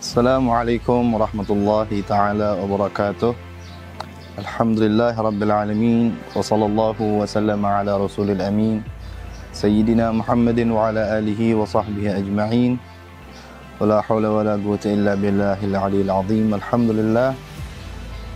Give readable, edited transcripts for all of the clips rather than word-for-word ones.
Assalamualaikum warahmatullahi ta'ala wabarakatuh. Alhamdulillah Rabbil Alamin. Wa sallallahu wa sallama ala rasulil amin Sayyidina Muhammadin wa ala alihi wa sahbihi ajma'in. Wa la hawla wa la quwwata illa billahil aliyil azim. Alhamdulillah.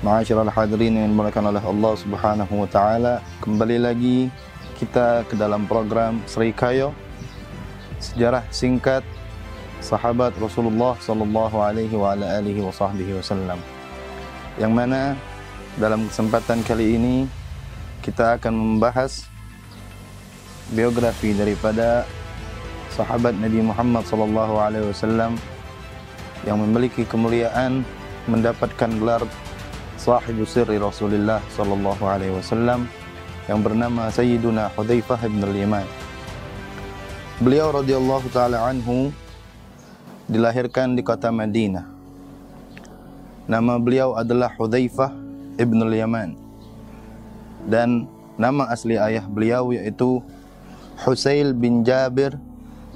Ma'asyiral hadirin yang dimuliakan oleh Allah subhanahu wa ta'ala, kembali lagi kita ke dalam program Srikayo, sejarah singkat sahabat Rasulullah sallallahu alaihi wa ala alihi wa sahbihi wasallam, yang mana dalam kesempatan kali ini kita akan membahas biografi daripada sahabat Nabi Muhammad sallallahu alaihi wasallam yang memiliki kemuliaan mendapatkan gelar sahibu sirri Rasulullah sallallahu alaihi wasallam, yang bernama Sayyiduna Hudzaifah bin al-Yaman. Beliau radhiyallahu taala anhu dilahirkan di kota Madinah. Nama beliau adalah Hudzaifah ibn al-Yaman, dan nama asli ayah beliau yaitu Husail bin Jabir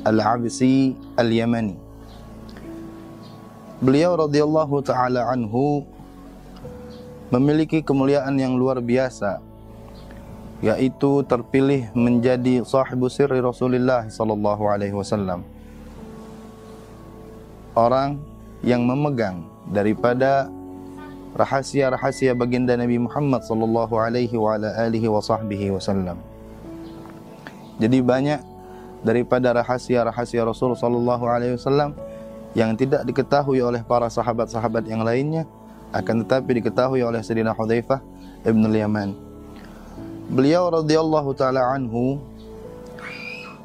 al-Absi al-Yamani. Beliau radhiyallahu taala anhu memiliki kemuliaan yang luar biasa, yaitu terpilih menjadi sahibu sirri Rasulullah sallallahu alaihi wasallam, orang yang memegang daripada rahasia-rahasia baginda Nabi Muhammad sallallahu alaihi wa ala alihi wa sahbihi wasallam. Jadi banyak daripada rahasia-rahasia Rasul sallallahu alaihi wasallam yang tidak diketahui oleh para sahabat-sahabat yang lainnya, akan tetapi diketahui oleh Sayyidina Hudzaifah ibn al-Yaman. Beliau radhiyallahu taala anhu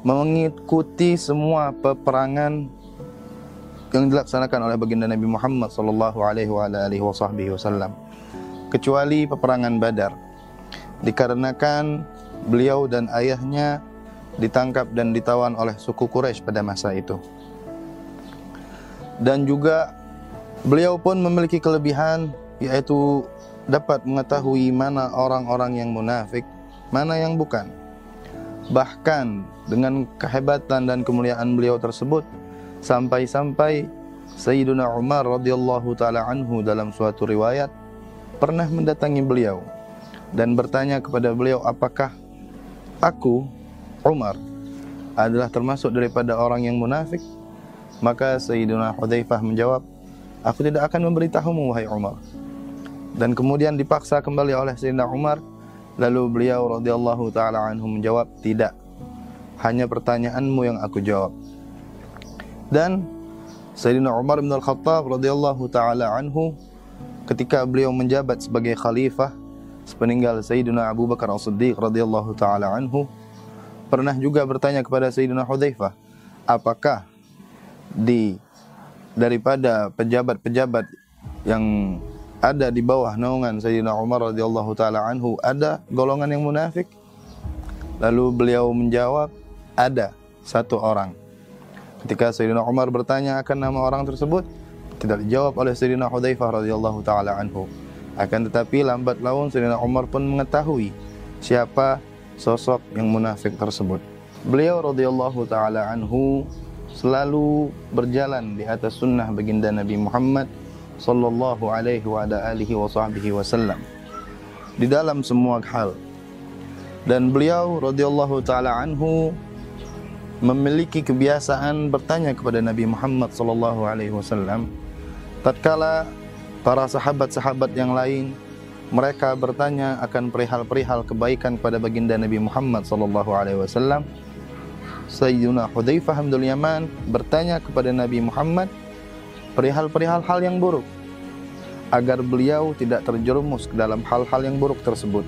mengikuti semua peperangan yang dilaksanakan oleh baginda Nabi Muhammad sallallahu alaihi wa alihi wasallam, kecuali peperangan Badar, dikarenakan beliau dan ayahnya ditangkap dan ditawan oleh suku Quraisy pada masa itu. Dan juga beliau pun memiliki kelebihan, yaitu dapat mengetahui mana orang-orang yang munafik, mana yang bukan. Bahkan dengan kehebatan dan kemuliaan beliau tersebut, sampai-sampai Sayyiduna Umar radhiyallahu taala anhu dalam suatu riwayat pernah mendatangi beliau dan bertanya kepada beliau, apakah aku, Umar, adalah termasuk daripada orang yang munafik? Maka Sayyiduna Hudzaifah menjawab, aku tidak akan memberitahumu wahai Umar. Dan kemudian dipaksa kembali oleh Sayyidina Umar, lalu beliau radhiyallahu taala anhu menjawab, tidak, hanya pertanyaanmu yang aku jawab. Dan Sayyidina Umar bin Al-Khattab radhiyallahu taala anhu, ketika beliau menjabat sebagai khalifah sepeninggal Sayyidina Abu Bakar As-Siddiq radhiyallahu taala anhu, pernah juga bertanya kepada Sayyidina Hudzaifah, apakah daripada pejabat-pejabat yang ada di bawah naungan Sayyidina Umar radhiyallahu taala anhu ada golongan yang munafik? Lalu beliau menjawab, ada satu orang. Ketika Sayyidina Umar bertanya akan nama orang tersebut, tidak dijawab oleh Sayyidina Hudzaifah radhiyallahu taala anhu. Akan tetapi lambat laun Sayyidina Umar pun mengetahui siapa sosok yang munafik tersebut. Beliau radhiyallahu taala anhu selalu berjalan di atas sunnah baginda Nabi Muhammad sallallahu alaihi wa ala alihi wa sahbihi wasallam di dalam semua hal. Dan beliau radhiyallahu taala anhu memiliki kebiasaan bertanya kepada Nabi Muhammad sallallahu alaihi wasallam tatkala para sahabat-sahabat yang lain mereka bertanya akan perihal-perihal kebaikan kepada baginda Nabi Muhammad sallallahu alaihi wasallam. Sayyiduna Hudzaifah bin al-Yaman bertanya kepada Nabi Muhammad perihal-perihal hal yang buruk, agar beliau tidak terjerumus ke dalam hal-hal yang buruk tersebut.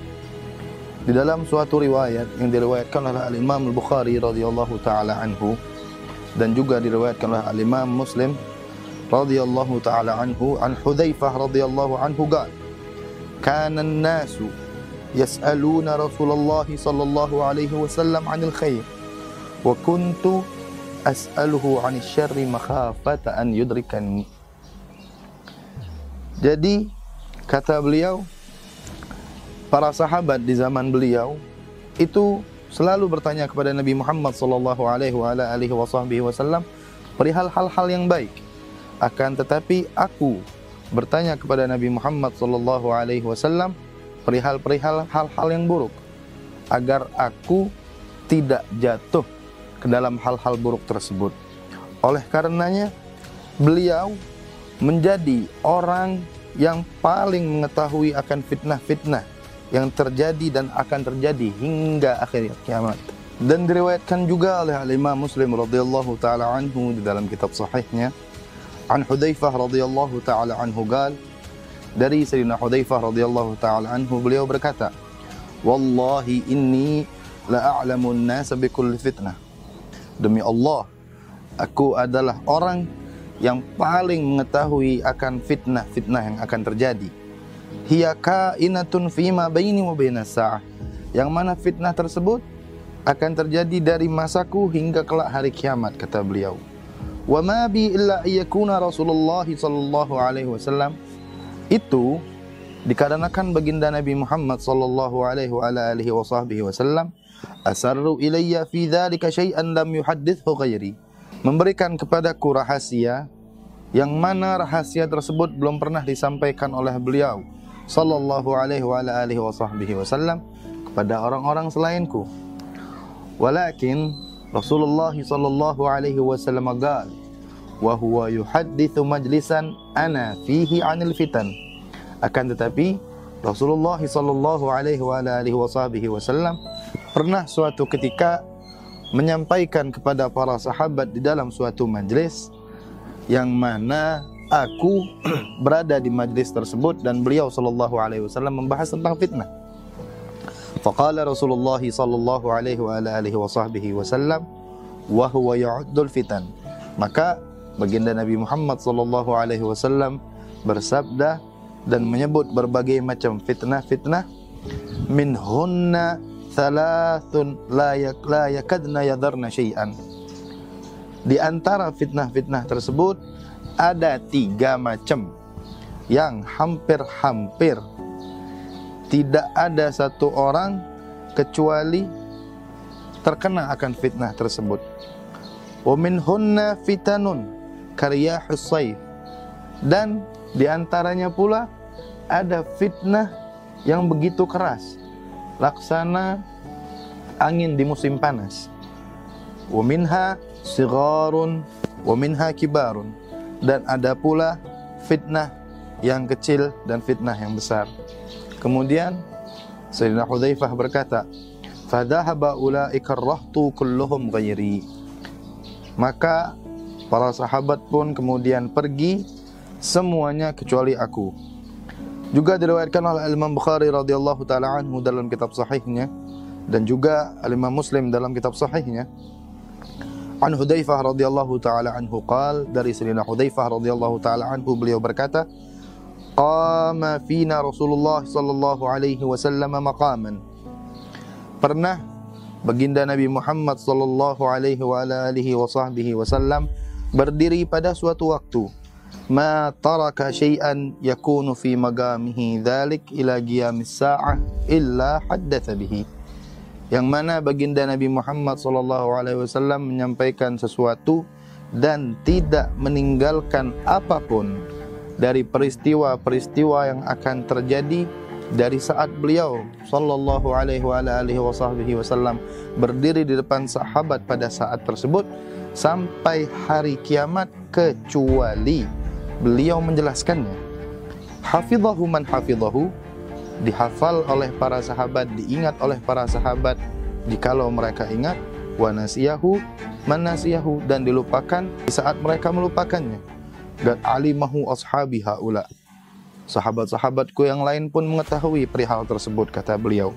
Di dalam suatu riwayat yang diriwayatkan oleh Al-Imam Al-Bukhari radhiyallahu taala anhu, dan juga diriwayatkan oleh Al-Imam Muslim radhiyallahu taala anhu, an Hudzaifah radhiyallahu anhu qala, kana an-nasu yas'aluna Rasulullah sallallahu alaihi wasallam 'anil khair wa kuntu as'aluhu 'anil syarri makhafata an yudrikani. Jadi kata beliau, para sahabat di zaman beliau itu selalu bertanya kepada Nabi Muhammad sallallahu alaihi wasallam perihal hal-hal yang baik, Akan tetapi aku bertanya kepada Nabi Muhammad sallallahu alaihi wasallam perihal-perihal hal-hal yang buruk, agar aku tidak jatuh ke dalam hal-hal buruk tersebut. Oleh karenanya beliau menjadi orang yang paling mengetahui akan fitnah-fitnah yang terjadi dan akan terjadi hingga akhir kiamat. Dan diriwayatkan juga oleh Imam Muslim radhiyallahu taala anhu di dalam kitab sahihnya, an Hudzaifah radhiyallahu taala anhu qala, dari Sayyidina Hudzaifah radhiyallahu taala anhu beliau berkata, wallahi inni la a'lamu an-nas bi kulli fitnah. Demi Allah, aku adalah orang yang paling mengetahui akan fitnah-fitnah yang akan terjadi. Hiya kainatun fima baini wa bainas sa'ah. Yang mana fitnah tersebut akan terjadi dari masaku hingga kelak hari kiamat, kata beliau. Wa ma bi illa ayyakuna Rasulullah sallallahu alaihi wasallam. Itu dikarenakan baginda Nabi Muhammad sallallahu alaihi wasallam asarru ilayya fi dzalika syai'an lam yuhaddithu ghairi. Memberikan kepadaku rahasia yang mana rahasia tersebut belum pernah disampaikan oleh beliau sallallahu alaihi wasallam kepada orang-orang selainku. Walakin Rasulullah sallallahu alaihi wasallam qala wa huwa yuhadditsu majlisan ana fihi 'anil fitan. Akan tetapi Rasulullah sallallahu alaihi wasallam pernah suatu ketika menyampaikan kepada para sahabat di dalam suatu majlis yang mana aku berada di majlis tersebut dan beliau sallallahu alaihi wasallam membahas tentang fitnah. Faqala Rasulullah sallallahu alaihi wasallam wa huwa ya'uddul fitan. Maka baginda Nabi Muhammad sallallahu alaihi wasallam bersabda dan menyebut berbagai macam fitnah-fitnah, minhunna thalathun la yakadna yadarna syai'an. Di antara fitnah-fitnah tersebut ada 3 macam yang hampir-hampir tidak ada satu orang kecuali terkena akan fitnah tersebut. Wa minhunna fitanun kariyahus sayf. Dan di antaranya pula ada fitnah yang begitu keras, laksana angin di musim panas. Wa minha sigharun wa minha kibarun. Dan ada pula fitnah yang kecil dan fitnah yang besar. Kemudian Sayyidina Hudzaifah berkata, fadhahaba ulaika ar-rahtu kulluhum ghairi. Maka para sahabat pun kemudian pergi semuanya kecuali aku. Juga diriwayatkan oleh Imam Bukhari radhiyallahu taala anhu dalam kitab sahihnya, dan juga Imam Muslim dalam kitab sahihnya, an Hudzaifah radhiyallahu taala anhu qala, dari Sayyidina Hudzaifah radhiyallahu taala anhu beliau berkata, qama fina Rasulullah sallallahu alaihi wasallam maqaman. Pernah baginda Nabi Muhammad sallallahu alaihi wasallam berdiri pada suatu waktu, ma taraka syai'an yakunu fi magamihi dzalik ila qiyamis sa'ah illa haddatsa bihi. Yang mana baginda Nabi Muhammad sallallahu alaihi wasallam menyampaikan sesuatu dan tidak meninggalkan apapun dari peristiwa-peristiwa yang akan terjadi dari saat beliau sallallahu alaihi wasallam berdiri di depan sahabat pada saat tersebut sampai hari kiamat, kecuali beliau menjelaskannya. Hafizahu man hafizahu, dihafal oleh para sahabat, diingat oleh para sahabat jikalau mereka ingat, wa nasiyahu man nasiyahu, dan dilupakan di saat mereka melupakannya. Dan alimahu ashabi haula, sahabat-sahabatku yang lain pun mengetahui perihal tersebut, kata beliau.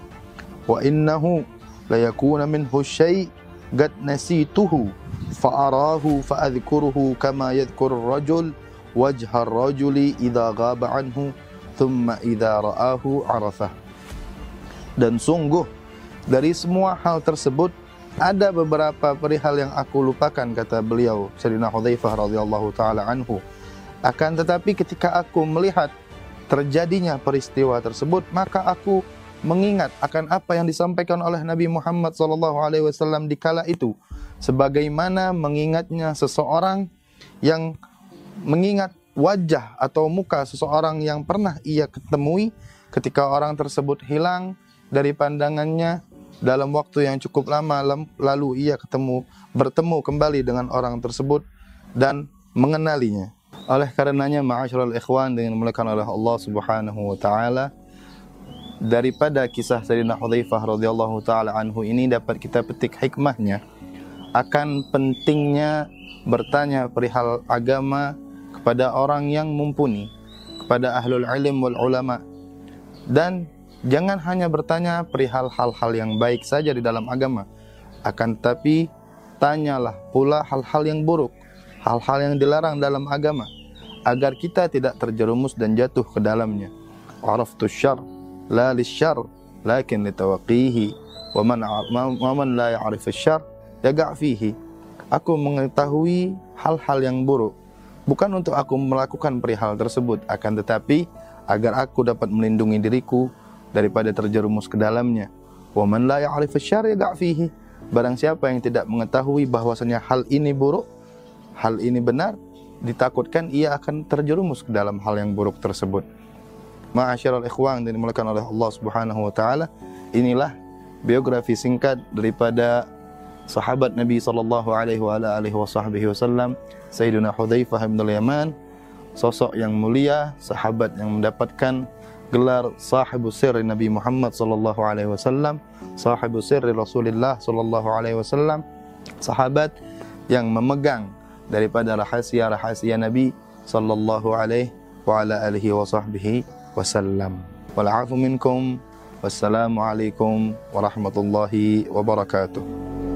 Wa innahu la yakuna minhu syai' qad nasituhu fa arahu fa adhkuruhu kama yadhkuru ar-rajul wajha ar-rajuli idza ghaba anhu thumma idza ra'ahu arafah. Dan sungguh dari semua hal tersebut ada beberapa perihal yang aku lupakan, kata beliau Sayyidina Hudzaifah radhiyallahu taala anhu. Akan tetapi ketika aku melihat terjadinya peristiwa tersebut, maka aku mengingat akan apa yang disampaikan oleh Nabi Muhammad sallallahu alaihi wasallam di kala itu, sebagaimana mengingatnya seseorang yang mengingat wajah atau muka seseorang yang pernah ia ketemui ketika orang tersebut hilang dari pandangannya dalam waktu yang cukup lama, lalu ia bertemu kembali dengan orang tersebut dan mengenalinya. Oleh karenanya, ma'asyiral ikhwan dengan dimuliakan oleh Allah Subhanahu wa taala, daripada kisah Sayyidina Hudzaifah radhiyallahu taala anhu ini dapat kita petik hikmahnya akan pentingnya bertanya perihal agama kepada orang yang mumpuni, kepada ahlul ilm wal ulama, dan jangan hanya bertanya perihal hal-hal yang baik saja di dalam agama, akan tetapi tanyalah pula hal-hal yang buruk, hal-hal yang dilarang dalam agama, agar kita tidak terjerumus dan jatuh ke dalamnya. Araftu syarr la lisyarr lakin litawqihi wa man la ya'rif asy-syarr yaqa' fihi. Aku mengetahui hal-hal yang buruk bukan untuk aku melakukan perihal tersebut, akan tetapi agar aku dapat melindungi diriku daripada terjerumus ke dalamnya. Wa man la ya'rif asy-syarr yaqa' fihi. Barang siapa yang tidak mengetahui bahwasanya hal ini buruk, hal ini benar, ditakutkan ia akan terjerumus ke dalam hal yang buruk tersebut. Ma'asyiral ikhwan yang dimuliakan oleh Allah Subhanahu wa taala, inilah biografi singkat daripada sahabat Nabi sallallahu alaihi wasallam, Sayyidina Hudzaifah bin Yaman, sosok yang mulia, sahabat yang mendapatkan gelar sahibu sirri Nabi Muhammad sallallahu alaihi wasallam, sahibu sirri Rasulullah sallallahu alaihi wasallam, sahabat yang memegang daripada rahasia-rahasia Nabi sallallahu alaihi wa ala alihi wasallam. Wal 'afu minkum. Wassalamu alaikum warahmatullahi wabarakatuh.